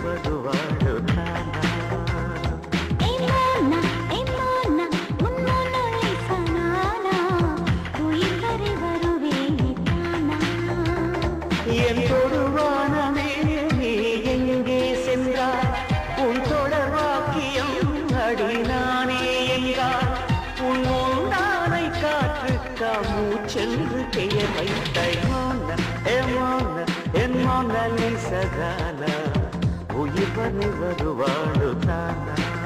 வருவாடு தானா என் தொடுவானமே நீ எங்கே சென்றாய் உன் தொடர் வாக்கியம் அடி நானே எங்கார் உன் உண்டானை காற்றுக்கா மூச்சென்று பெயர் வைத்தாய் என் மோனலிசதானா உயிர் வருவாடு